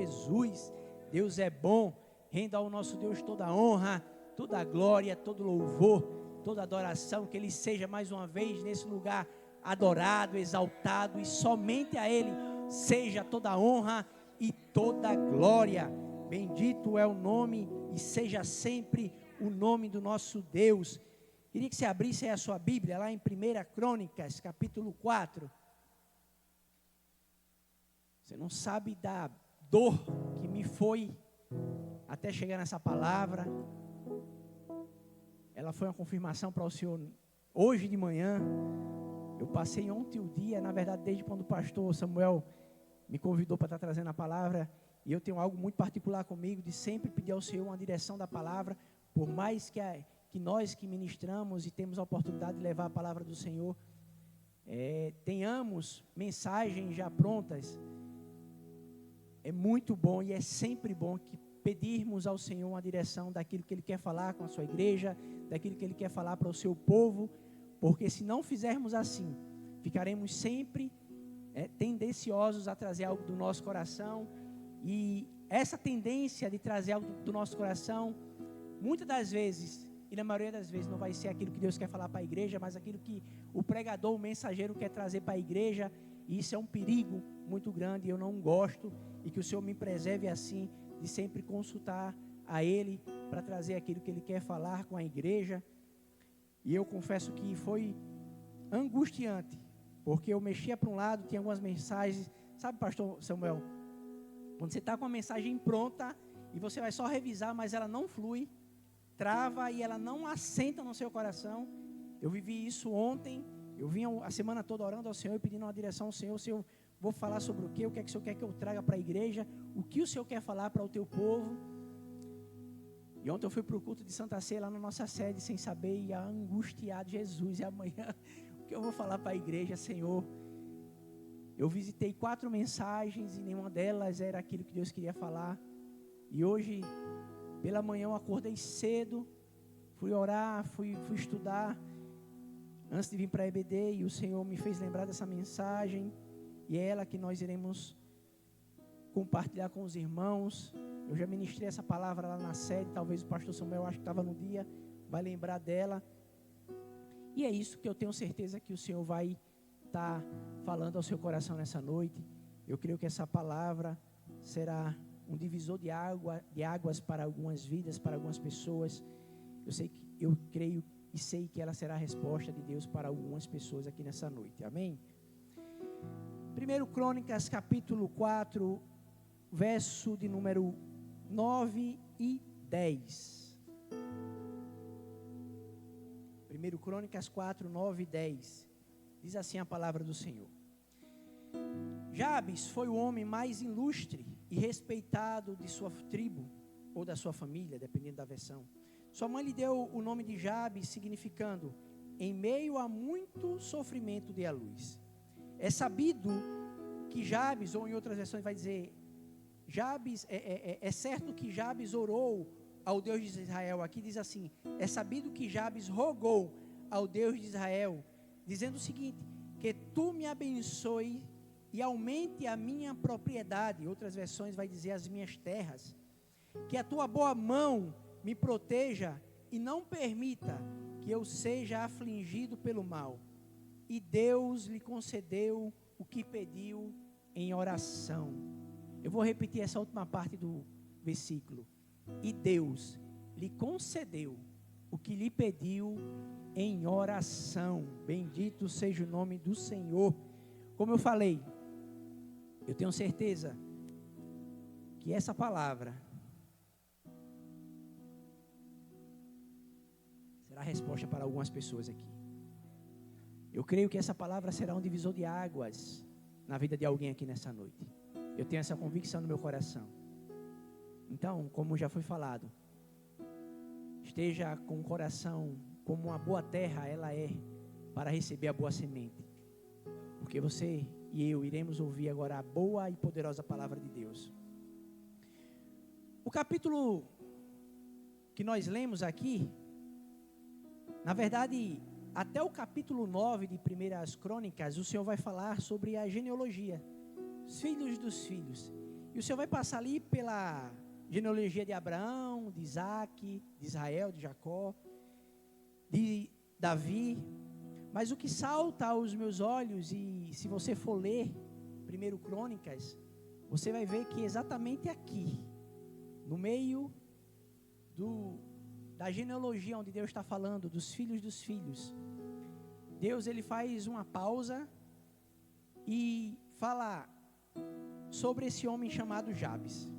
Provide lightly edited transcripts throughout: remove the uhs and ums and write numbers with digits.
Jesus. Deus é bom. Renda ao nosso Deus toda a honra, toda a glória, todo louvor, toda adoração. Que Ele seja mais uma vez nesse lugar adorado, exaltado, e somente a Ele seja toda a honra e toda a glória. Bendito é o nome e seja sempre o nome do nosso Deus. Queria que você abrisse aí a sua Bíblia, lá em 1 Crônicas, capítulo 4. Você não sabe da dor que me foi até chegar nessa palavra. Ela foi uma confirmação para o Senhor hoje de manhã. Eu passei ontem o dia, na verdade, desde quando o pastor Samuel me convidou para estar trazendo a palavra. E eu tenho algo muito particular comigo, de sempre pedir ao Senhor uma direção da palavra. Por mais que nós que ministramos e temos a oportunidade de levar a palavra do Senhor, tenhamos mensagens já prontas. É muito bom e é sempre bom que pedirmos ao Senhor uma direção daquilo que Ele quer falar com a sua igreja, daquilo que Ele quer falar para o seu povo, porque se não fizermos assim, ficaremos sempre tendenciosos a trazer algo do nosso coração, e essa tendência de trazer algo do nosso coração, muitas das vezes, e na maioria das vezes, não vai ser aquilo que Deus quer falar para a igreja, mas aquilo que o pregador, o mensageiro quer trazer para a igreja, e isso é um perigo muito grande, e eu não gosto, e que o Senhor me preserve assim, de sempre consultar a Ele, para trazer aquilo que Ele quer falar com a igreja. E eu confesso que foi angustiante, porque eu mexia para um lado, tinha algumas mensagens, sabe, pastor Samuel, quando você está com a mensagem pronta, e você vai só revisar, mas ela não flui, trava e ela não assenta no seu coração. Eu vivi isso ontem, eu vinha a semana toda orando ao Senhor e pedindo uma direção ao Senhor. Senhor, vou falar sobre o quê? O que é que o Senhor quer que eu traga para a igreja? O que o Senhor quer falar para o teu povo? E ontem eu fui para o culto de Santa Ceia lá na nossa sede, sem saber, e angustiado, Jesus, e amanhã, o que eu vou falar para a igreja, Senhor? Eu visitei 4 mensagens e nenhuma delas era aquilo que Deus queria falar. E hoje, pela manhã, eu acordei cedo, fui orar, fui estudar, antes de vir para a EBD, e o Senhor me fez lembrar dessa mensagem, e é ela que nós iremos compartilhar com os irmãos. Eu já ministrei essa palavra lá na sede, talvez o pastor Samuel, acho que estava no dia, vai lembrar dela. E é isso que eu tenho certeza que o Senhor vai estar falando ao seu coração nessa noite. Eu creio que essa palavra será um divisor de águas para algumas vidas, para algumas pessoas. Eu creio e sei que ela será a resposta de Deus para algumas pessoas aqui nessa noite. Amém? 1 Crônicas, capítulo 4, verso de número 9 e 10. 1 Crônicas 4, 9 e 10. Diz assim a palavra do Senhor. Jabes foi o homem mais ilustre e respeitado de sua tribo, ou da sua família, dependendo da versão. Sua mãe lhe deu o nome de Jabes, significando, em meio a muito sofrimento dê a luz. É sabido que Jabes, ou em outras versões vai dizer, Jabes, é certo que Jabes orou ao Deus de Israel. Aqui diz assim, é sabido que Jabes rogou ao Deus de Israel, dizendo o seguinte, que tu me abençoe e aumente a minha propriedade. Outras versões vai dizer as minhas terras. Que a tua boa mão me proteja e não permita que eu seja afligido pelo mal. E Deus lhe concedeu o que pediu em oração. Eu vou repetir essa última parte do versículo. E Deus lhe concedeu o que lhe pediu em oração. Bendito seja o nome do Senhor. Como eu falei, eu tenho certeza que essa palavra será a resposta para algumas pessoas aqui. Eu creio que essa palavra será um divisor de águas na vida de alguém aqui nessa noite. Eu tenho essa convicção no meu coração. Então, como já foi falado, esteja com o coração como uma boa terra ela é para receber a boa semente. Porque você e eu iremos ouvir agora a boa e poderosa palavra de Deus. O capítulo que nós lemos aqui, na verdade, até o capítulo 9 de 1 Crônicas, o Senhor vai falar sobre a genealogia, os filhos dos filhos. E o Senhor vai passar ali pela genealogia de Abraão, de Isaac, de Israel, de Jacó, de Davi. Mas o que salta aos meus olhos, e se você for ler 1 Crônicas, você vai ver que exatamente aqui, no meio da genealogia onde Deus está falando dos filhos, Deus ele faz uma pausa e fala sobre esse homem chamado Jabes.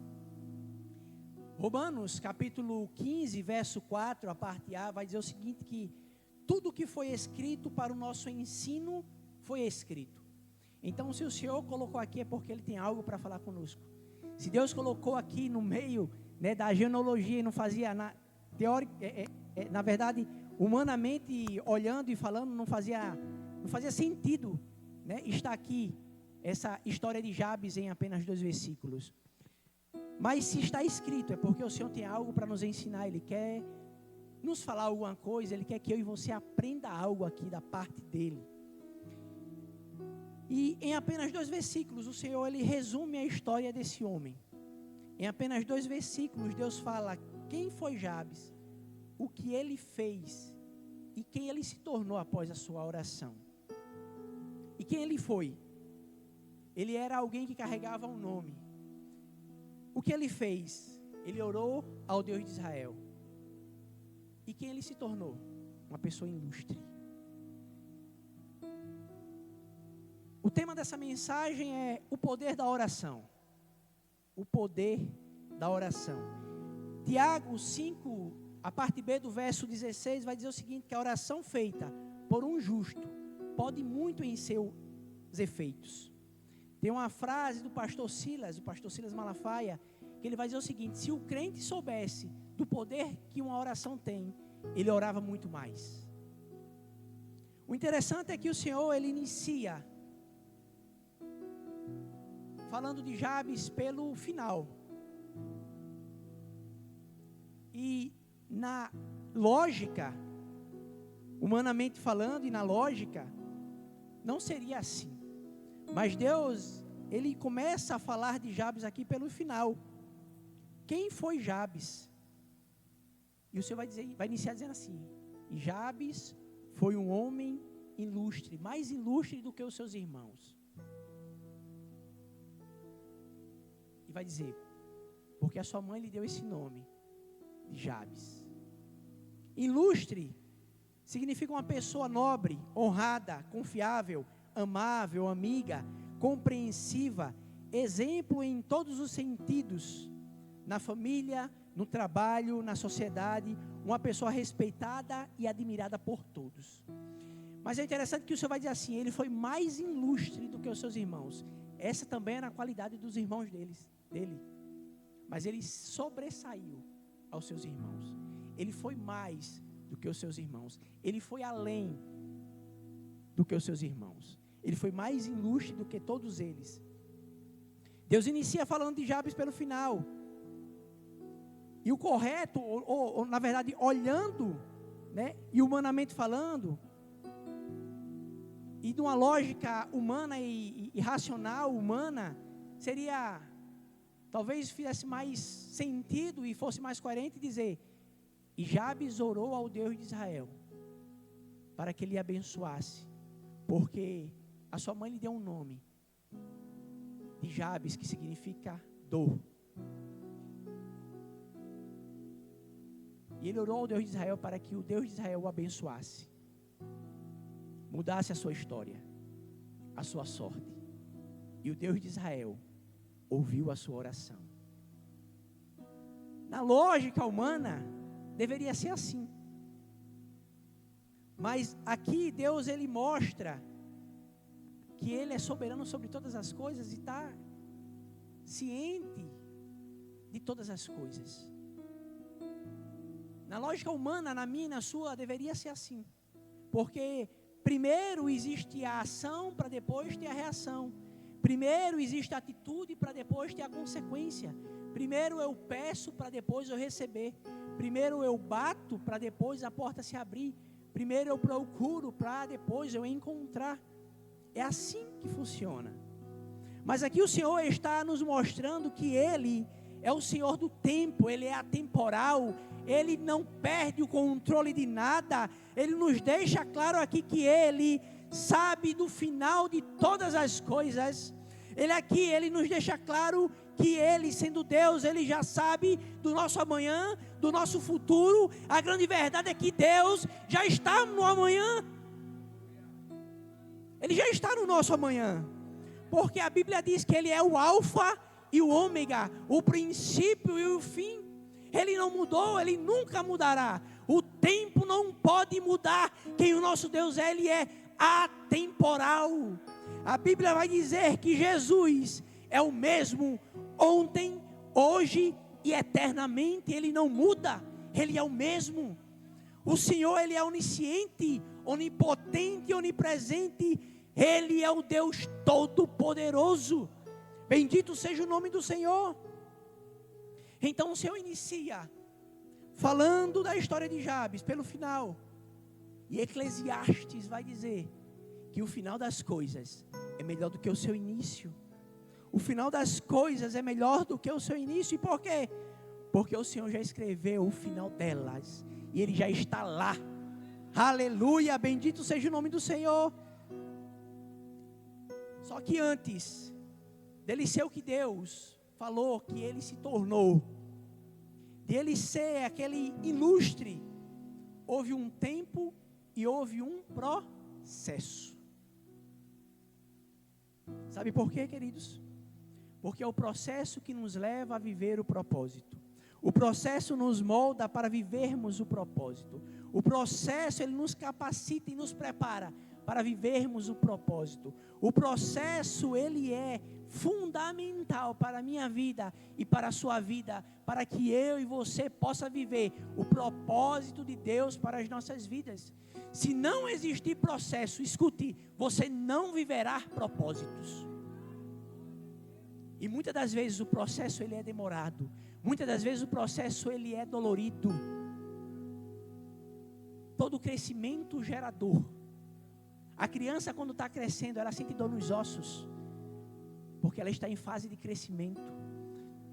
Romanos capítulo 15, verso 4, a parte A, vai dizer o seguinte, que tudo que foi escrito para o nosso ensino foi escrito. Então, se o Senhor colocou aqui é porque Ele tem algo para falar conosco. Se Deus colocou aqui no meio, né, da genealogia e não fazia na verdade, humanamente olhando e falando, não fazia sentido, né, estar aqui essa história de Jabes em apenas 2 versículos. Mas se está escrito, é porque o Senhor tem algo para nos ensinar. Ele quer nos falar alguma coisa, Ele quer que eu e você aprenda algo aqui da parte dEle. E em apenas 2 versículos, o Senhor ele resume a história desse homem. Em apenas 2 versículos, Deus fala quem foi Jabes, o que ele fez e quem ele se tornou após a sua oração. E quem ele foi? Ele era alguém que carregava um nome. O que ele fez? Ele orou ao Deus de Israel. E quem ele se tornou? Uma pessoa ilustre. O tema dessa mensagem é o poder da oração. O poder da oração. Tiago 5, a parte B do verso 16, vai dizer o seguinte, que a oração feita por um justo pode muito em seus efeitos. Tem uma frase do pastor Silas Malafaia, que ele vai dizer o seguinte, se o crente soubesse do poder que uma oração tem, ele orava muito mais. O interessante é que o Senhor, ele inicia falando de Jabes pelo final. E na lógica, humanamente falando, e na lógica, não seria assim. Mas Deus, ele começa a falar de Jabes aqui pelo final. Quem foi Jabes? E o Senhor vai iniciar dizendo assim, Jabes foi um homem ilustre, mais ilustre do que os seus irmãos. E vai dizer, porque a sua mãe lhe deu esse nome, de Jabes. Ilustre significa uma pessoa nobre, honrada, confiável, amável, amiga, compreensiva, exemplo em todos os sentidos, na família, no trabalho, na sociedade, uma pessoa respeitada e admirada por todos. Mas é interessante que o Senhor vai dizer assim, ele foi mais ilustre do que os seus irmãos. Essa também era a qualidade dos irmãos dele. Mas ele sobressaiu aos seus irmãos. Ele foi mais do que os seus irmãos. Ele foi além do que os seus irmãos. Ele foi mais ilustre do que todos eles. Deus inicia falando de Jabes pelo final. E o correto, ou na verdade, olhando, né, e humanamente falando, e de uma lógica humana e racional humana, seria, talvez fizesse mais sentido e fosse mais coerente dizer, e Jabes orou ao Deus de Israel, para que ele abençoasse, porque a sua mãe lhe deu um nome, de Jabes, que significa dor. E ele orou ao Deus de Israel para que o Deus de Israel o abençoasse, mudasse a sua história, a sua sorte. E o Deus de Israel ouviu a sua oração. Na lógica humana, deveria ser assim. Mas aqui Deus ele mostra que Ele é soberano sobre todas as coisas e está ciente de todas as coisas. Na lógica humana, na minha e na sua, deveria ser assim. Porque primeiro existe a ação para depois ter a reação. Primeiro existe a atitude para depois ter a consequência. Primeiro eu peço para depois eu receber. Primeiro eu bato para depois a porta se abrir. Primeiro eu procuro para depois eu encontrar. É assim que funciona. Mas aqui o Senhor está nos mostrando que Ele é o Senhor do tempo, Ele é atemporal, Ele não perde o controle de nada. Ele nos deixa claro aqui que Ele sabe do final de todas as coisas. Ele nos deixa claro que Ele, sendo Deus, Ele já sabe do nosso amanhã, do nosso futuro. A grande verdade é que Deus já está no amanhã. Ele já está no nosso amanhã. Porque a Bíblia diz que Ele é o alfa e o ômega, o princípio e o fim. Ele não mudou, Ele nunca mudará. O tempo não pode mudar. Quem o nosso Deus é, Ele é atemporal. A Bíblia vai dizer que Jesus é o mesmo ontem, hoje e eternamente. Ele não muda, Ele é o mesmo. O Senhor, Ele é onisciente, onipotente, onipresente. Ele é o Deus Todo-Poderoso. Bendito seja o nome do Senhor. Então o Senhor inicia falando da história de Jabes pelo final. E Eclesiastes vai dizer que o final das coisas é melhor do que o seu início. O final das coisas é melhor do que o seu início. E por quê? Porque o Senhor já escreveu o final delas. E Ele já está lá. Aleluia, bendito seja o nome do Senhor. Só que antes dele ser o que Deus falou que Ele se tornou, de Ele ser aquele ilustre, houve um tempo e houve um processo. Sabe por quê, queridos? Porque é o processo que nos leva a viver o propósito. O processo nos molda para vivermos o propósito. O processo, ele nos capacita e nos prepara para vivermos o propósito. O processo, ele é fundamental para a minha vida e para a sua vida, para que eu e você possa viver o propósito de Deus para as nossas vidas. Se não existir processo, escute, você não viverá propósitos. E muitas das vezes o processo ele é demorado. Muitas das vezes o processo ele é dolorido. Todo crescimento gera dor. A criança quando está crescendo, ela sente dor nos ossos, porque ela está em fase de crescimento.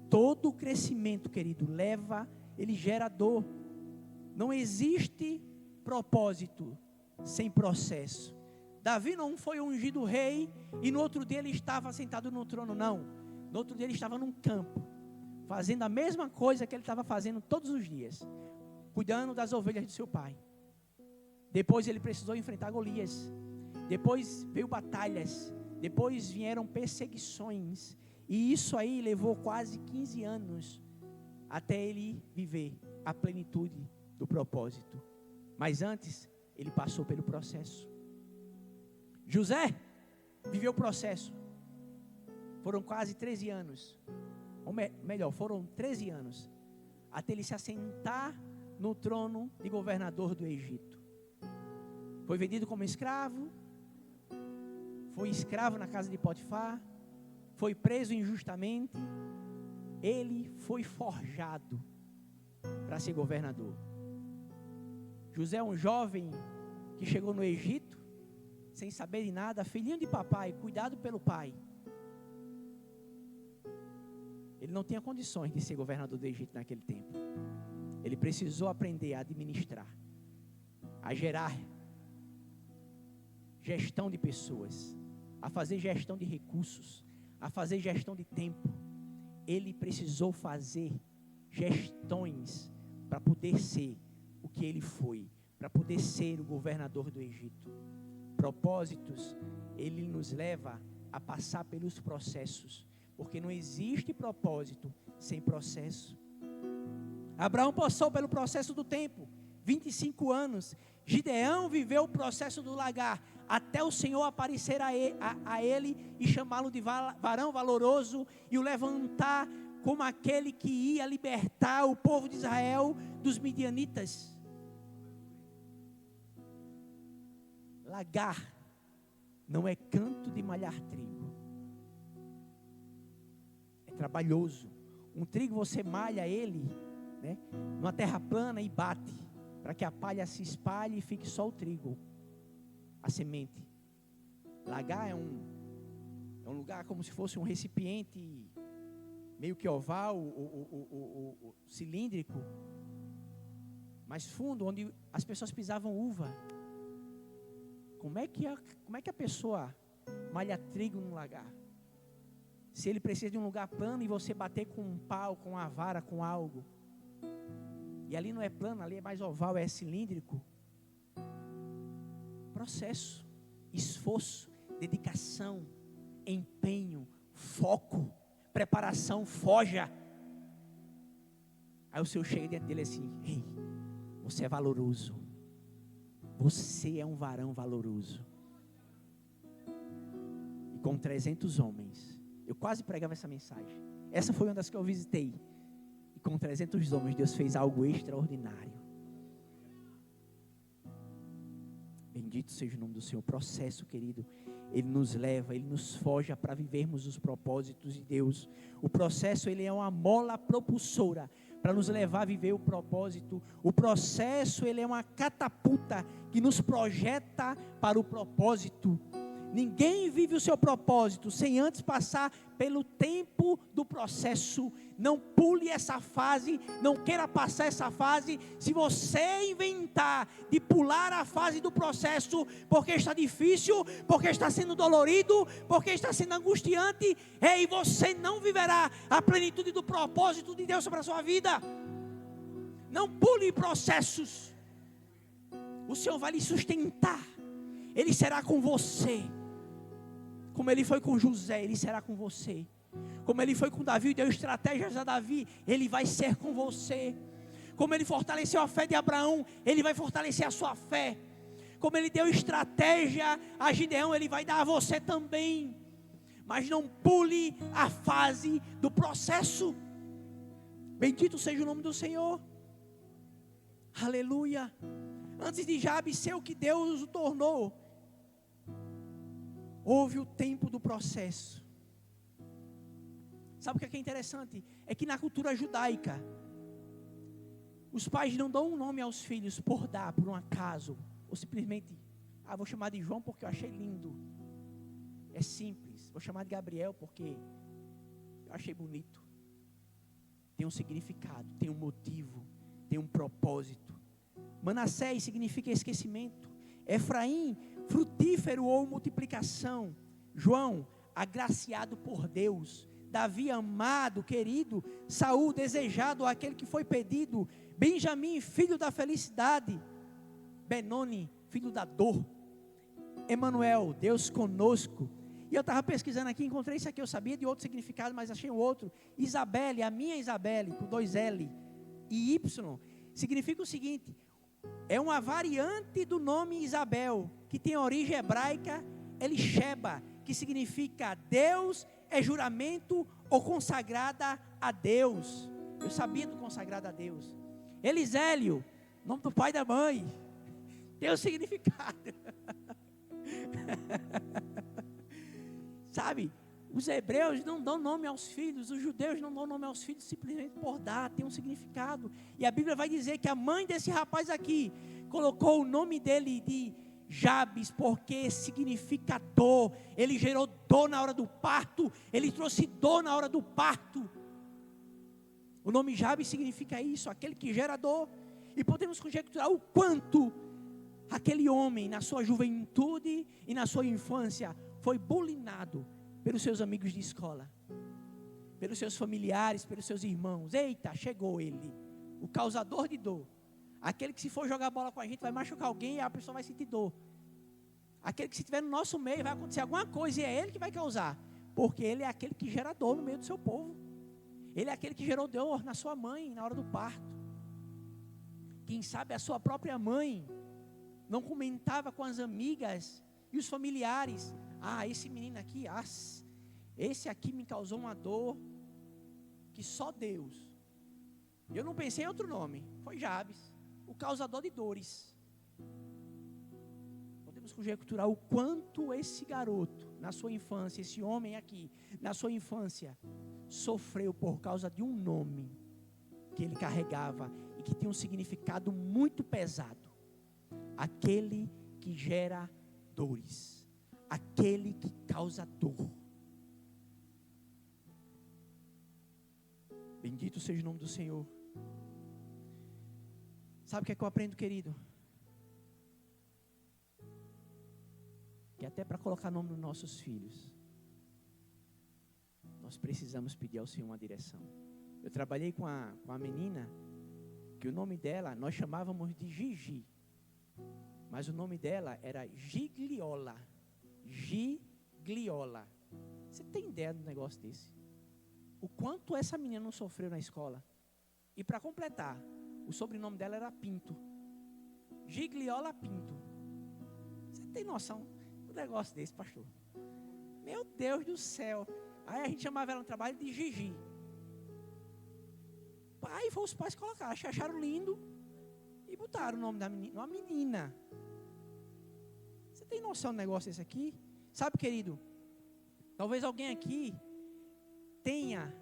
Todo crescimento, querido, ele gera dor. Não existe propósito sem processo. Davi não foi ungido rei e no outro dia ele estava sentado no trono, não. No outro dia ele estava num campo, fazendo a mesma coisa que ele estava fazendo todos os dias, cuidando das ovelhas de seu pai. Depois ele precisou enfrentar Golias. Depois veio batalhas. Depois vieram perseguições. E isso aí levou quase 15 anos até ele viver a plenitude do propósito. Mas antes, ele passou pelo processo. José viveu o processo. Foram quase 13 anos. Ou melhor, foram 13 anos. Até ele se assentar no trono de governador do Egito. Foi vendido como escravo. Foi escravo na casa de Potifar. Foi preso injustamente. Ele foi forjado para ser governador. José é um jovem que chegou no Egito, sem saber de nada, filhinho de papai, cuidado pelo pai. Ele não tinha condições de ser governador do Egito naquele tempo. Ele precisou aprender a administrar, a gerar gestão de pessoas, a fazer gestão de recursos, a fazer gestão de tempo. Ele precisou fazer gestões para poder ser o que ele foi, para poder ser o governador do Egito. Propósitos, ele nos leva a passar pelos processos, porque não existe propósito sem processo. Abraão passou pelo processo do tempo, 25 anos. Gideão viveu o processo do lagar, até o Senhor aparecer a ele e chamá-lo de varão valoroso e o levantar como aquele que ia libertar o povo de Israel dos midianitas. Lagar não é canto de malhar trigo. É trabalhoso. Um trigo você malha ele, né, numa terra plana e bate, para que a palha se espalhe e fique só o trigo, a semente. Lagar é É um lugar como se fosse um recipiente meio que oval, ou cilíndrico, mais fundo, onde as pessoas pisavam uva. Como é que a pessoa malha trigo num lagar? Se ele precisa de um lugar plano e você bater com um pau, com uma vara, com algo. E ali não é plano, ali é mais oval, é cilíndrico. Processo, esforço, dedicação, empenho, foco, preparação, forja. Aí o Senhor chega dentro dele assim: ei, você é valoroso. Você é um varão valoroso. E com 300 homens, eu quase pregava essa mensagem. Essa foi uma das que eu visitei. E com 300 homens, Deus fez algo extraordinário. Bendito seja o nome do Senhor. O processo, querido, ele nos leva, ele nos forja para vivermos os propósitos de Deus. O processo, ele é uma mola propulsora para nos levar a viver o propósito. O processo, ele é uma catapulta que nos projeta para o propósito. Ninguém vive o seu propósito sem antes passar pelo tempo do processo. Não pule essa fase, não queira passar essa fase. Se você inventar de pular a fase do processo, porque está difícil, porque está sendo dolorido, porque está sendo angustiante, ei, você não viverá a plenitude do propósito de Deus sobre a sua vida. Não pule processos. O Senhor vai lhe sustentar. Ele será com você. Como Ele foi com José, Ele será com você. Como Ele foi com Davi e deu estratégias a Davi, Ele vai ser com você. Como Ele fortaleceu a fé de Abraão, Ele vai fortalecer a sua fé. Como Ele deu estratégia a Gideão, Ele vai dar a você também. Mas não pule a fase do processo. Bendito seja o nome do Senhor. Aleluia. Antes de Jabes ser o que Deus o tornou, houve o tempo do processo. Sabe o que é interessante? É que na cultura judaica, os pais não dão um nome aos filhos por dar, por um acaso. Ou simplesmente, vou chamar de João porque eu achei lindo. É simples. Vou chamar de Gabriel porque eu achei bonito. Tem um significado, tem um motivo, tem um propósito. Manassés significa esquecimento. Efraim, frutífero ou multiplicação. João, agraciado por Deus. Davi, amado, querido. Saul, desejado, aquele que foi pedido. Benjamim, filho da felicidade. Benoni, filho da dor. Emanuel, Deus conosco. E eu estava pesquisando aqui, encontrei isso aqui, eu sabia de outro significado, mas achei um outro. Isabelle, a minha Isabelle, com 2 L e Y, significa o seguinte: é uma variante do nome Isabel, que tem origem hebraica, Elisheba, que significa Deus é juramento ou consagrada a Deus. Eu sabia do consagrado a Deus. Elisélio, nome do pai e da mãe, tem o significado. Sabe, os hebreus não dão nome aos filhos, os judeus não dão nome aos filhos simplesmente por dar, tem um significado. E a Bíblia vai dizer que a mãe desse rapaz aqui colocou o nome dele de Jabes, porque significa dor. Ele gerou dor na hora do parto, ele trouxe dor na hora do parto. O nome Jabes significa isso, aquele que gera dor. E podemos conjecturar o quanto aquele homem, na sua juventude e na sua infância, foi bulinado pelos seus amigos de escola, pelos seus familiares, pelos seus irmãos. Eita, chegou ele, o causador de dor. Aquele que se for jogar bola com a gente vai machucar alguém e a pessoa vai sentir dor. Aquele que se estiver no nosso meio vai acontecer alguma coisa e é ele que vai causar. Porque ele é aquele que gera dor no meio do seu povo. Ele é aquele que gerou dor na sua mãe na hora do parto. Quem sabe a sua própria mãe não comentava com as amigas e os familiares: esse menino aqui, esse aqui me causou uma dor que só Deus. Eu não pensei em outro nome, foi Jabes, o causador de dores. Podemos conjecturar o quanto esse garoto, na sua infância, esse homem aqui, na sua infância, sofreu por causa de um nome que ele carregava e que tinha um significado muito pesado. Aquele que gera dores, aquele que causa dor. Bendito seja o nome do Senhor. Sabe o que é que eu aprendo, querido? Que até para colocar nome nos nossos filhos, nós precisamos pedir ao Senhor uma direção. Eu trabalhei com a menina, que o nome dela, nós chamávamos de Gigi. Mas o nome dela era Gigliola. Gigliola. Você tem ideia do negócio desse? O quanto essa menina não sofreu na escola? E para completar, o sobrenome dela era Pinto. Gigliola Pinto. Você tem noção do negócio desse, pastor? Meu Deus do céu. Aí a gente chamava ela no trabalho de Gigi. Aí foi os pais colocaram, acharam lindo e botaram o nome da menina, uma menina. Você tem noção do negócio desse aqui? Sabe, querido, talvez alguém aqui tenha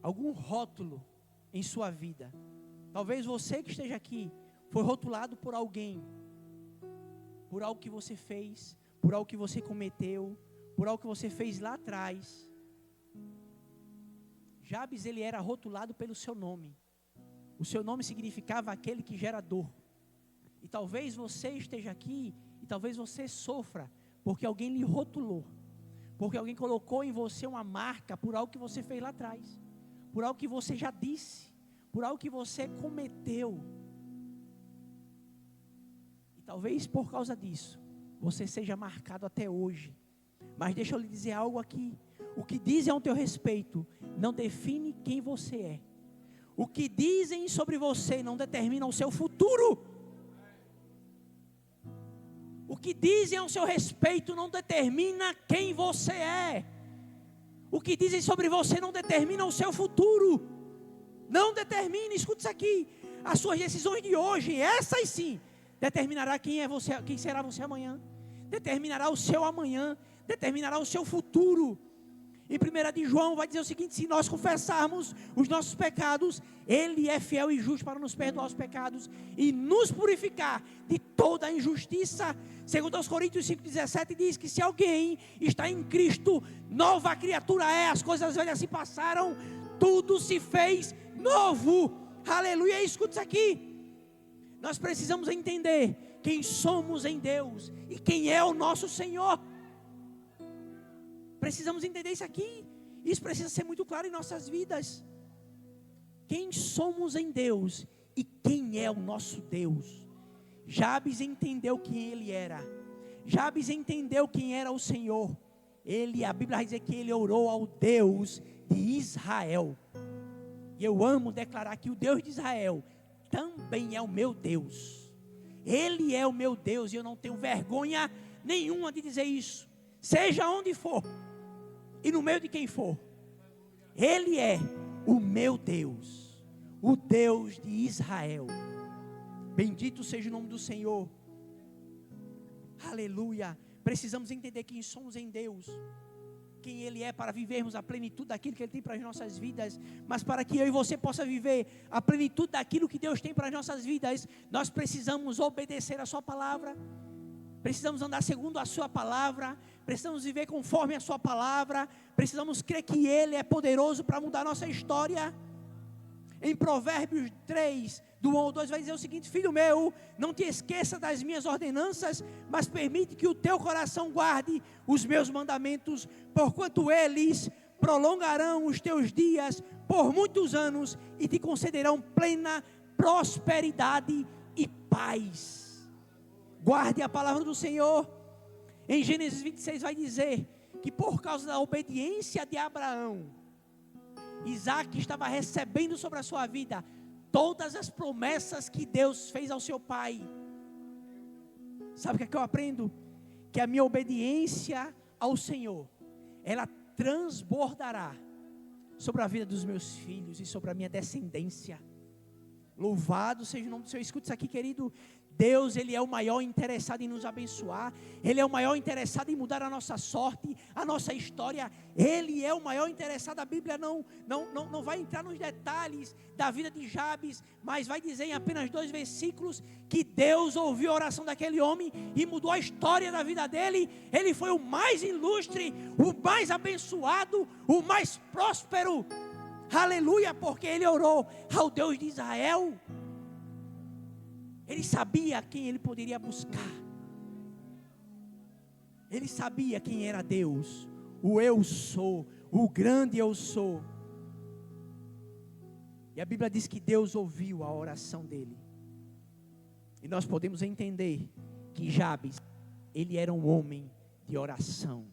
algum rótulo em sua vida. Talvez você que esteja aqui foi rotulado por alguém, por algo que você fez, por algo que você cometeu, por algo que você fez lá atrás. Jabes, ele era rotulado pelo seu nome. O seu nome significava aquele que gera dor. E talvez você esteja aqui e talvez você sofra porque alguém lhe rotulou. Porque alguém colocou em você uma marca por algo que você fez lá atrás. Por algo que você já disse. Por algo que você cometeu. E talvez por causa disso, você seja marcado até hoje. Mas deixa eu lhe dizer algo aqui. O que dizem ao teu respeito não define quem você é. O que dizem sobre você não determina o seu futuro. O que dizem ao seu respeito não determina quem você é. O que dizem sobre você não determina o seu futuro. Não determina, escuta isso aqui. As suas decisões de hoje, essas sim, determinará quem é você, quem será você amanhã. Determinará o seu amanhã, determinará o seu futuro. Em 1 de João vai dizer o seguinte: se nós confessarmos os nossos pecados, Ele é fiel e justo para nos perdoar os pecados e nos purificar de toda a injustiça. Segundo aos Coríntios 5,17 diz que se alguém está em Cristo, nova criatura é, as coisas velhas se passaram, tudo se fez novo. Aleluia, escuta isso aqui. Nós precisamos entender quem somos em Deus e quem é o nosso Senhor. Precisamos entender isso aqui. Isso precisa ser muito claro em nossas vidas. Quem somos em Deus e quem é o nosso Deus. Jabes entendeu quem ele era. Jabes entendeu quem era o Senhor. A Bíblia vai dizer que ele orou ao Deus de Israel. E eu amo declarar que o Deus de Israel também é o meu Deus. Ele é o meu Deus e eu não tenho vergonha nenhuma de dizer isso. Seja onde for. E no meio de quem for, Ele é o meu Deus, o Deus de Israel. Bendito seja o nome do Senhor. Aleluia. Precisamos entender quem somos em Deus, quem Ele é, para vivermos a plenitude daquilo que Ele tem para as nossas vidas. Mas para que eu e você possa viver a plenitude daquilo que Deus tem para as nossas vidas, nós precisamos obedecer a Sua palavra. Precisamos andar segundo a Sua palavra. Precisamos viver conforme a Sua palavra. Precisamos crer que Ele é poderoso para mudar a nossa história. Em Provérbios 3, do 1 ao 2, vai dizer o seguinte: filho meu, não te esqueça das minhas ordenanças, mas permite que o teu coração guarde os meus mandamentos, porquanto eles prolongarão os teus dias por muitos anos e te concederão plena prosperidade e paz. Guarde a palavra do Senhor. Em Gênesis 26 vai dizer que por causa da obediência de Abraão, Isaac estava recebendo sobre a sua vida todas as promessas que Deus fez ao seu pai. Sabe o que é que eu aprendo? Que a minha obediência ao Senhor, ela transbordará sobre a vida dos meus filhos e sobre a minha descendência. Louvado seja o nome do Senhor. Escuta isso aqui, querido. Deus, Ele é o maior interessado em nos abençoar. Ele é o maior interessado em mudar a nossa sorte, a nossa história. Ele é o maior interessado. A Bíblia não vai entrar nos detalhes da vida de Jabes, mas vai dizer em apenas 2 versículos que Deus ouviu a oração daquele homem e mudou a história da vida dele. Ele foi o mais ilustre, o mais abençoado, o mais próspero. Aleluia, porque ele orou ao Deus de Israel. Ele sabia quem ele poderia buscar. Ele sabia quem era Deus, o eu sou, o grande eu sou. E a Bíblia diz que Deus ouviu a oração dele. E nós podemos entender que Jabes, ele era um homem de oração.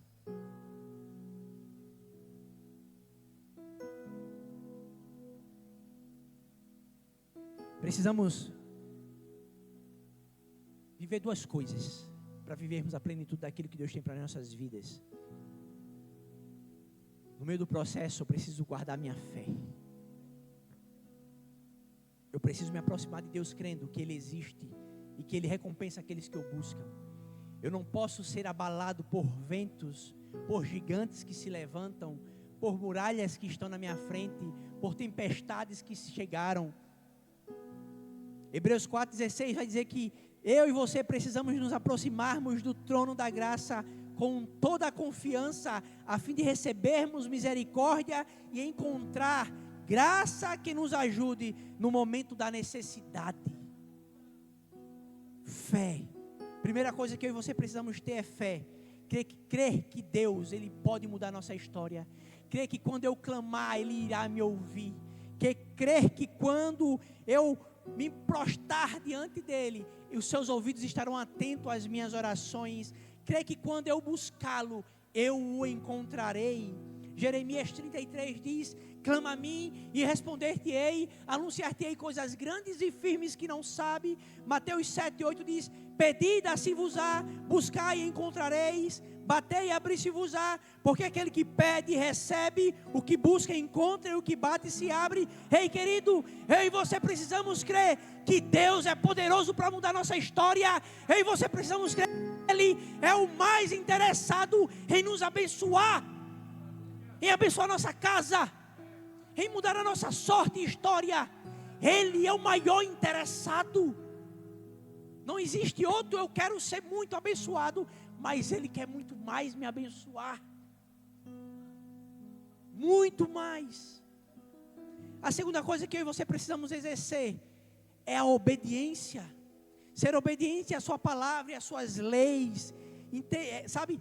Precisamos viver duas coisas para vivermos a plenitude daquilo que Deus tem para as nossas vidas. No meio do processo, eu preciso guardar minha fé. Eu preciso me aproximar de Deus crendo que Ele existe e que Ele recompensa aqueles que o buscam. Eu não posso ser abalado por ventos, por gigantes que se levantam, por muralhas que estão na minha frente, por tempestades que chegaram. Hebreus 4,16 vai dizer que eu e você precisamos nos aproximarmos do trono da graça com toda a confiança, a fim de recebermos misericórdia e encontrar graça que nos ajude no momento da necessidade. Fé. Primeira coisa que eu e você precisamos ter é fé. Crer que Deus, Ele pode mudar nossa história. Crer que quando eu clamar, Ele irá me ouvir. Crer que quando eu me prostrar diante dEle, os seus ouvidos estarão atentos às minhas orações. Crer que quando eu buscá-lo, eu o encontrarei. Jeremias 33 diz: clama a mim e responder-te-ei, anunciar-te-ei coisas grandes e firmes que não sabe. Mateus 7:8 diz: pedi, dá-se-vos-á, buscai e encontrareis, batei e abri-se-vos-á, porque aquele que pede recebe, o que busca encontra, e o que bate se abre. Ei, querido, eu e você precisamos crer que Deus é poderoso para mudar nossa história. Eu e você precisamos crer que Ele é o mais interessado em nos abençoar, em abençoar nossa casa, em mudar a nossa sorte e história. Ele é o maior interessado. Não existe outro. Eu quero ser muito abençoado, mas Ele quer muito mais me abençoar, muito mais. A segunda coisa que eu e você precisamos exercer é a obediência. Ser obediente à sua palavra e às suas leis. Sabe,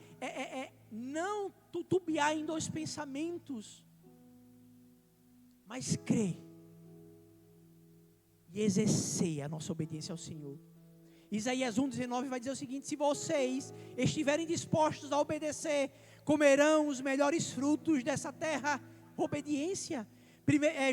não titubear em dois pensamentos, mas crer e exercer a nossa obediência ao Senhor. Isaías 1,19 vai dizer o seguinte: se vocês estiverem dispostos a obedecer, comerão os melhores frutos dessa terra. Obediência.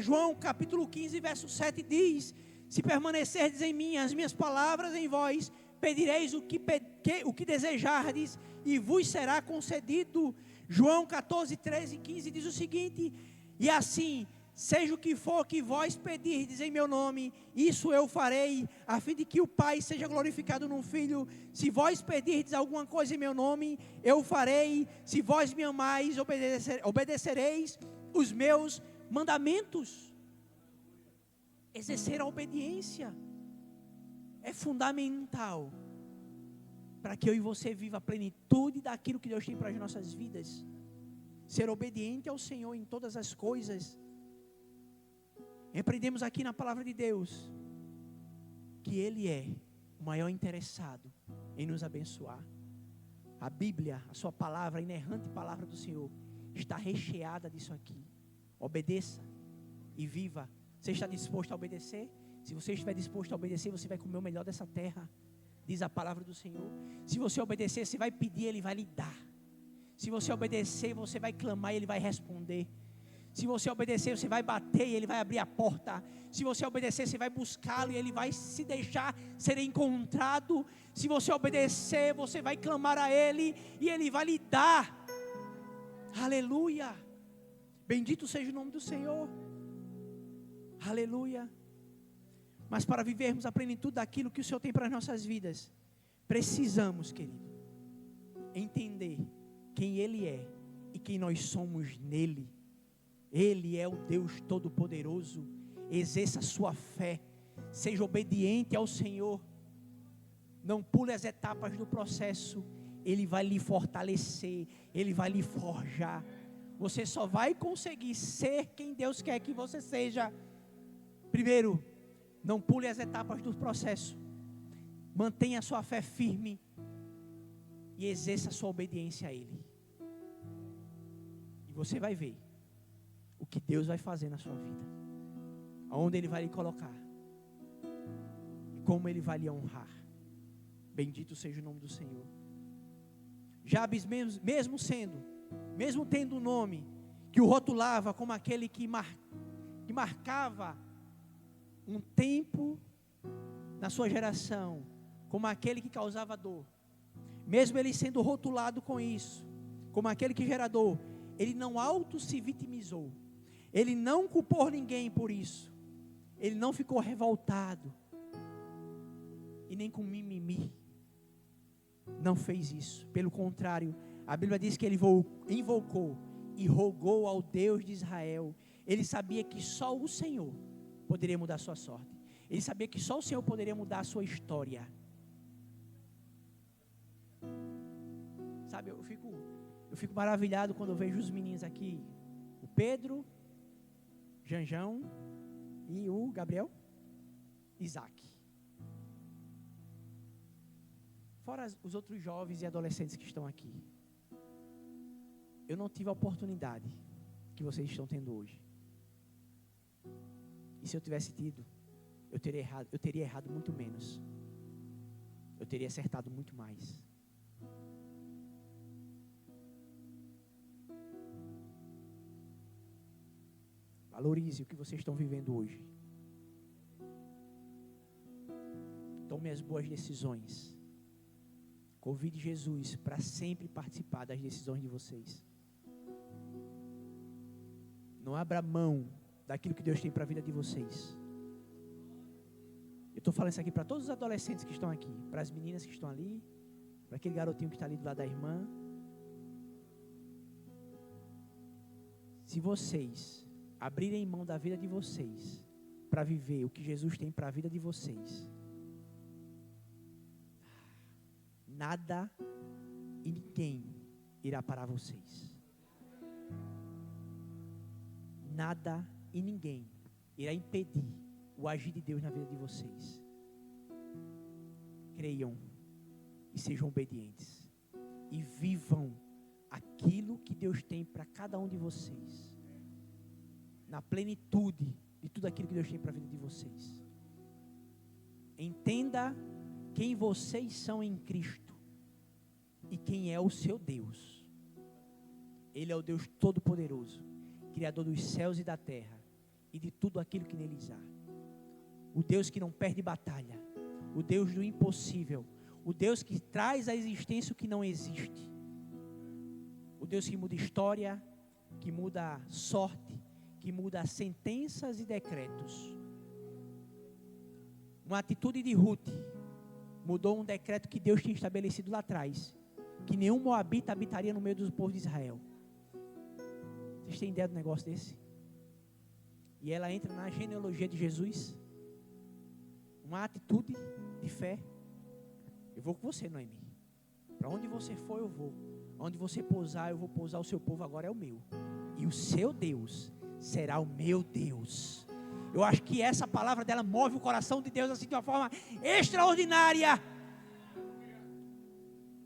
João capítulo 15 verso 7 diz: se permanecerdes em mim, as minhas palavras em vós, pedireis o que desejardes e vos será concedido. João 14, 13 e 15 diz o seguinte: e assim, seja o que for que vós pedirdes em meu nome, isso eu farei, a fim de que o Pai seja glorificado no Filho. Se vós pedirdes alguma coisa em meu nome, eu farei. Se vós me amais, obedecereis os meus mandamentos. Exercer a obediência é fundamental para que eu e você viva a plenitude daquilo que Deus tem para as nossas vidas. Ser obediente ao Senhor em todas as coisas. Aprendemos aqui na palavra de Deus que Ele é o maior interessado em nos abençoar. A Bíblia, a sua palavra, a inerrante palavra do Senhor, está recheada disso aqui. Obedeça e viva. Você está disposto a obedecer? Se você estiver disposto a obedecer, você vai comer o melhor dessa terra, diz a palavra do Senhor. Se você obedecer, você vai pedir, Ele vai lhe dar. Se você obedecer, você vai clamar e Ele vai responder. Se você obedecer, você vai bater e Ele vai abrir a porta. Se você obedecer, você vai buscá-lo e Ele vai se deixar ser encontrado. Se você obedecer, você vai clamar a Ele e Ele vai lhe dar. Aleluia. Bendito seja o nome do Senhor. Aleluia. Mas para vivermos a plenitude daquilo que o Senhor tem para as nossas vidas, precisamos, querido, entender quem Ele é e quem nós somos nele. Ele é o Deus Todo-Poderoso. Exerça a sua fé. Seja obediente ao Senhor. Não pule as etapas do processo. Ele vai lhe fortalecer. Ele vai lhe forjar. Você só vai conseguir ser quem Deus quer que você seja. Primeiro, não pule as etapas do processo. Mantenha a sua fé firme e exerça a sua obediência a Ele. E você vai ver o que Deus vai fazer na sua vida, aonde Ele vai lhe colocar e como Ele vai lhe honrar. Bendito seja o nome do Senhor. Jabes, mesmo tendo um nome que o rotulava como aquele que marcava um tempo na sua geração, como aquele que causava dor, mesmo ele sendo rotulado com isso, como aquele que gera dor, ele não se vitimizou, ele não culpou ninguém por isso, ele não ficou revoltado, e nem com mimimi, não fez isso. Pelo contrário, a Bíblia diz que ele invocou e rogou ao Deus de Israel. Ele sabia que só o Senhor poderia mudar a sua sorte. Ele sabia que só o Senhor poderia mudar a sua história. Sabe, eu fico maravilhado quando eu vejo os meninos aqui. O Pedro, Janjão e o Gabriel, Isaac. Fora os outros jovens e adolescentes que estão aqui. Eu não tive a oportunidade que vocês estão tendo hoje. E se eu tivesse tido, eu teria errado muito menos. Eu teria acertado muito mais. Valorize o que vocês estão vivendo hoje. Tome as boas decisões. Convide Jesus para sempre participar das decisões de vocês. Não abra mão daquilo que Deus tem para a vida de vocês. Eu estou falando isso aqui para todos os adolescentes que estão aqui, para as meninas que estão ali, para aquele garotinho que está ali do lado da irmã. Se vocês abrirem mão da vida de vocês para viver o que Jesus tem para a vida de vocês, nada e ninguém irá parar vocês. Nada e ninguém irá impedir o agir de Deus na vida de vocês. Creiam e sejam obedientes. E vivam aquilo que Deus tem para cada um de vocês. Na plenitude de tudo aquilo que Deus tem para a vida de vocês. Entenda quem vocês são em Cristo e quem é o seu Deus. Ele é o Deus Todo-Poderoso, Criador dos céus e da terra e de tudo aquilo que neles há. O Deus que não perde batalha, o Deus do impossível, o Deus que traz à existência o que não existe, o Deus que muda história, que muda sorte, que muda sentenças e decretos. Uma atitude de Ruth mudou um decreto que Deus tinha estabelecido lá atrás, que nenhum moabita habitaria no meio do povo de Israel. Vocês têm ideia do negócio desse? E ela entra na genealogia de Jesus. Uma atitude de fé. Eu vou com você, Noemi. Para onde você for, eu vou. Onde você pousar, eu vou pousar. O seu povo agora é o meu. E o seu Deus será o meu Deus. Eu acho que essa palavra dela move o coração de Deus assim de uma forma extraordinária.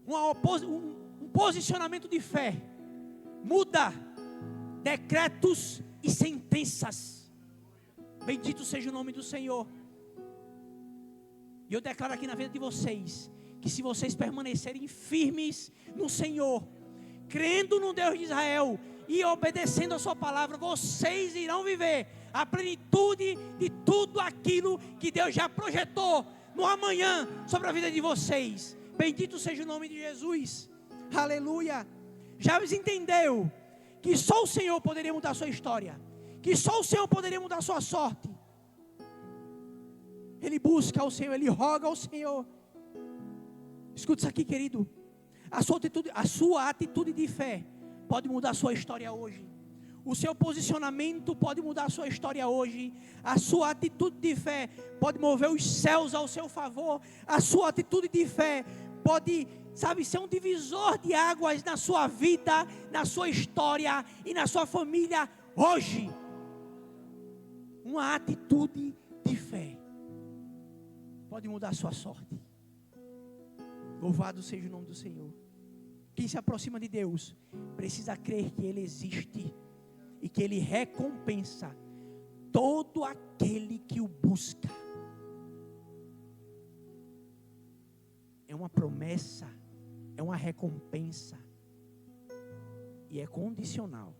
Um posicionamento de fé muda decretos e sentenças. Bendito seja o nome do Senhor. E eu declaro aqui na vida de vocês, que se vocês permanecerem firmes no Senhor, crendo no Deus de Israel e obedecendo a sua palavra, vocês irão viver a plenitude de tudo aquilo que Deus já projetou no amanhã sobre a vida de vocês. Bendito seja o nome de Jesus. Aleluia. Jabes entendeu que só o Senhor poderia mudar a sua história, que só o Senhor poderia mudar a sua sorte. Ele busca ao Senhor, ele roga ao Senhor. Escuta isso aqui, querido. A sua atitude de fé pode mudar a sua história hoje. O seu posicionamento pode mudar a sua história hoje. A sua atitude de fé pode mover os céus ao seu favor. A sua atitude de fé pode sabe, ser um divisor de águas na sua vida, na sua história e na sua família hoje. Uma atitude de fé pode mudar a sua sorte. Louvado seja o nome do Senhor. Quem se aproxima de Deus precisa crer que Ele existe e que Ele recompensa todo aquele que o busca. É uma promessa, é uma recompensa e é condicional.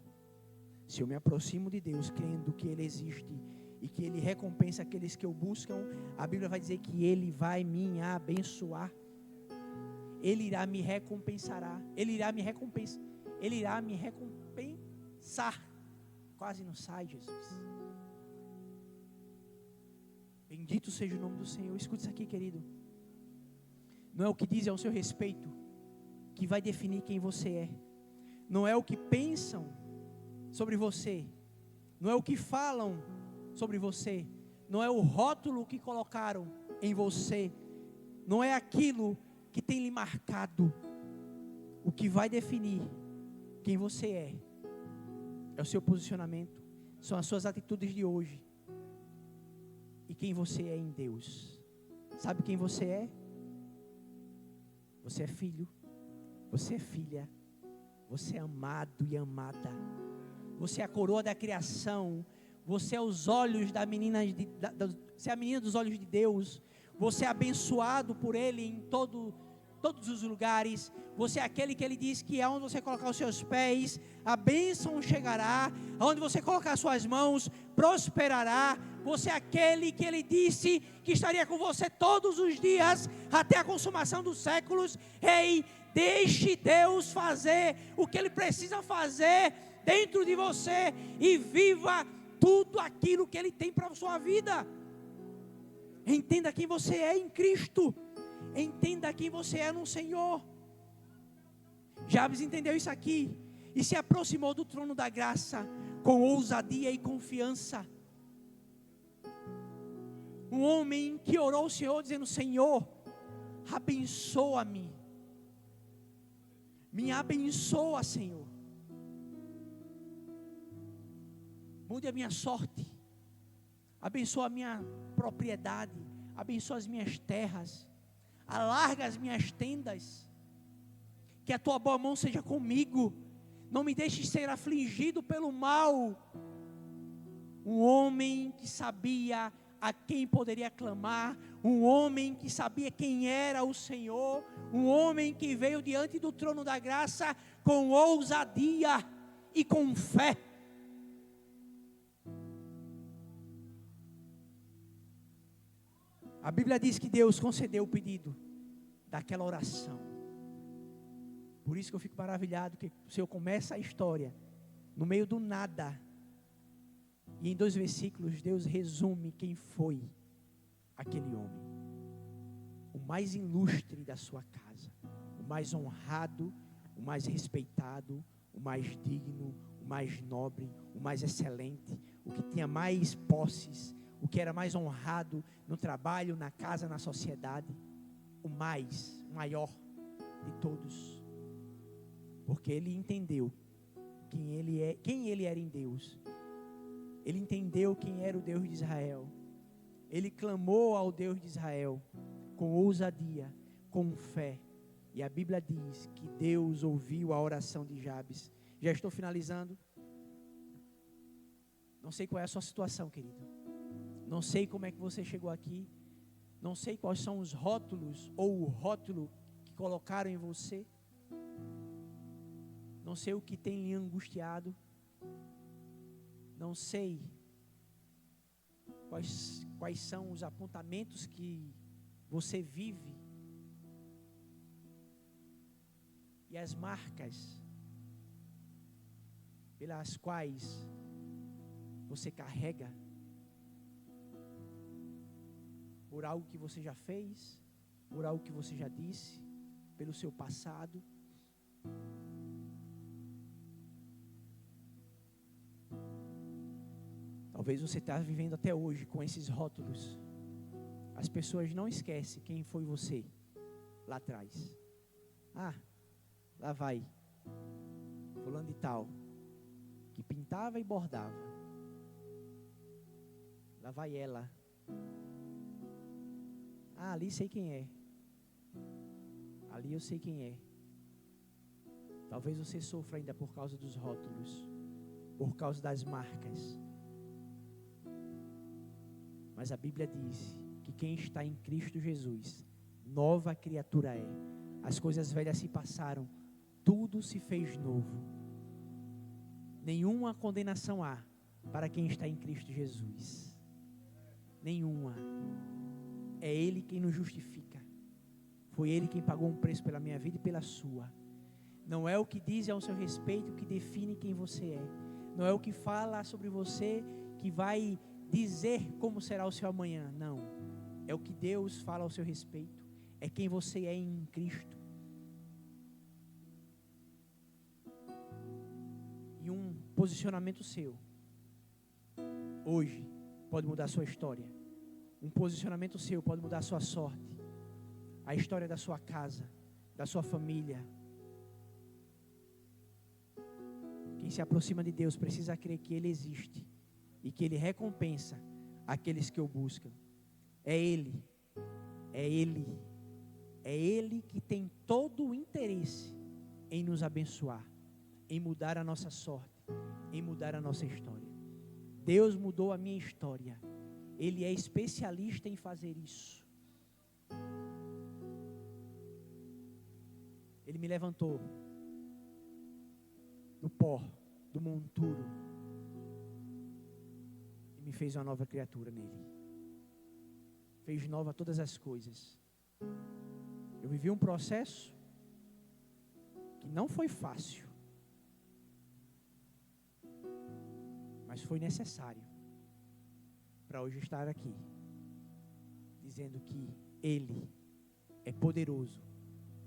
Se eu me aproximo de Deus crendo que Ele existe e que Ele recompensa aqueles que o buscam, a Bíblia vai dizer que Ele vai me abençoar. Ele irá me recompensar. Ele irá me recompensar. Ele irá me recompensar. Quase não sai, Jesus. Bendito seja o nome do Senhor. Escute isso aqui, querido. Não é o que dizem ao seu respeito que vai definir quem você é. Não é o que pensam sobre você. Não é o que falam sobre você. Não é o rótulo que colocaram em você. Não é aquilo que tem lhe marcado. O que vai definir quem você é o seu posicionamento, são as suas atitudes de hoje e quem você é em Deus. Sabe quem você é? Você é filho, você é filha, você é amado e amada, você é a coroa da criação, você é os olhos da menina, você é a menina dos olhos de Deus, você é abençoado por Ele em todos os lugares. Você é aquele que Ele diz que aonde você colocar os seus pés, a bênção chegará. Aonde você colocar as suas mãos, prosperará. Você é aquele que Ele disse que estaria com você todos os dias, até a consumação dos séculos. Ei, deixe Deus fazer o que Ele precisa fazer dentro de você e viva tudo aquilo que Ele tem para a sua vida. Entenda quem você é em Cristo. Entenda quem você é no Senhor. Jabes entendeu isso aqui e se aproximou do trono da graça com ousadia e confiança. Um homem que orou ao Senhor dizendo: Senhor, abençoa-me, me abençoa, Senhor, mude a minha sorte, abençoa a minha propriedade, abençoa as minhas terras, alarga as minhas tendas, que a tua boa mão seja comigo, não me deixes ser afligido pelo mal. Um homem que sabia a quem poderia clamar, um homem que sabia quem era o Senhor, um homem que veio diante do trono da graça com ousadia e com fé. A Bíblia diz que Deus concedeu o pedido daquela oração. Por isso que eu fico maravilhado que o Senhor começa a história no meio do nada. E em 2 versículos Deus resume quem foi aquele homem. O mais ilustre da sua casa, o mais honrado, o mais respeitado, o mais digno, o mais nobre, o mais excelente, o que tinha mais posses, o que era mais honrado no trabalho, na casa, na sociedade, o maior de todos, porque ele entendeu quem ele era em Deus. Ele entendeu quem era o Deus de Israel. Ele clamou ao Deus de Israel com ousadia, com fé. E a Bíblia diz que Deus ouviu a oração de Jabes. Já estou finalizando. Não sei qual é a sua situação, querido. Não sei como é que você chegou aqui. Não sei quais são os rótulos ou o rótulo que colocaram em você. Não sei o que tem lhe angustiado. Não sei quais são os apontamentos que você vive e as marcas pelas quais você carrega por algo que você já fez, por algo que você já disse, pelo seu passado. Talvez você está vivendo até hoje com esses rótulos. As pessoas não esquecem quem foi você lá atrás. Ah, lá vai fulano de tal, que pintava e bordava. Lá vai ela. Ah, ali sei quem é. Ali eu sei quem é. Talvez você sofra ainda por causa dos rótulos, por causa das marcas. Mas a Bíblia diz que quem está em Cristo Jesus, nova criatura é. As coisas velhas se passaram, tudo se fez novo. Nenhuma condenação há para quem está em Cristo Jesus. Nenhuma. É Ele quem nos justifica. Foi Ele quem pagou um preço pela minha vida e pela sua. Não é o que diz ao seu respeito que define quem você é. Não é o que fala sobre você que vai dizer como será o seu amanhã. Não. É o que Deus fala ao seu respeito. É quem você é em Cristo. E um posicionamento seu, hoje, pode mudar a sua história. Um posicionamento seu pode mudar a sua sorte. A história da sua casa, da sua família. Quem se aproxima de Deus precisa crer que Ele existe e que Ele recompensa aqueles que o buscam. É Ele, é Ele, é Ele que tem todo o interesse em nos abençoar, em mudar a nossa sorte, em mudar a nossa história. Deus mudou a minha história. Ele é especialista em fazer isso. Ele me levantou do pó, do monturo, e me fez uma nova criatura nele. Fez nova todas as coisas. Eu vivi um processo que não foi fácil, mas foi necessário para hoje estar aqui, dizendo que Ele é poderoso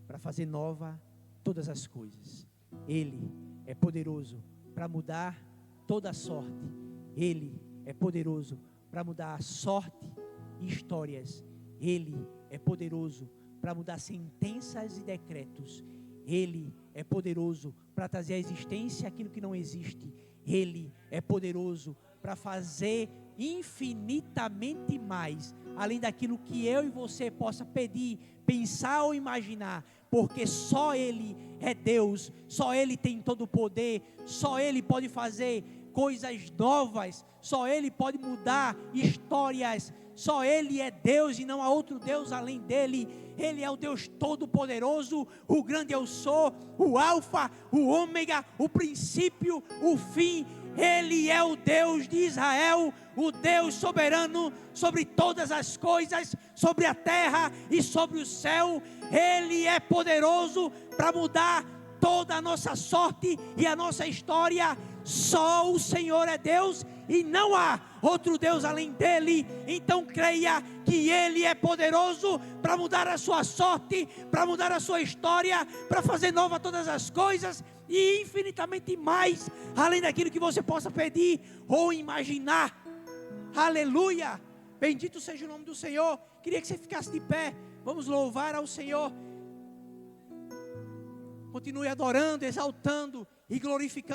para fazer nova todas as coisas. Ele é poderoso para mudar toda a sorte. Ele é poderoso para mudar a sorte e histórias. Ele é poderoso para mudar sentenças e decretos. Ele é poderoso para trazer à existência aquilo que não existe. Ele é poderoso para fazer infinitamente mais, além daquilo que eu e você possa pedir, pensar ou imaginar, porque só Ele é Deus, só Ele tem todo o poder, só Ele pode fazer coisas novas, só Ele pode mudar histórias, só Ele é Deus e não há outro Deus além dEle. Ele é o Deus Todo-Poderoso, o grande eu sou, o Alfa, o Ômega, o princípio, o fim. Ele é o Deus de Israel, o Deus soberano sobre todas as coisas, sobre a terra e sobre o céu. Ele é poderoso para mudar toda a nossa sorte e a nossa história. Só o Senhor é Deus e não há outro Deus além dele. Então creia que Ele é poderoso para mudar a sua sorte, para mudar a sua história, para fazer nova todas as coisas e infinitamente mais, além daquilo que você possa pedir ou imaginar. Aleluia! Bendito seja o nome do Senhor. Queria que você ficasse de pé. Vamos louvar ao Senhor. Continue adorando, exaltando e glorificando.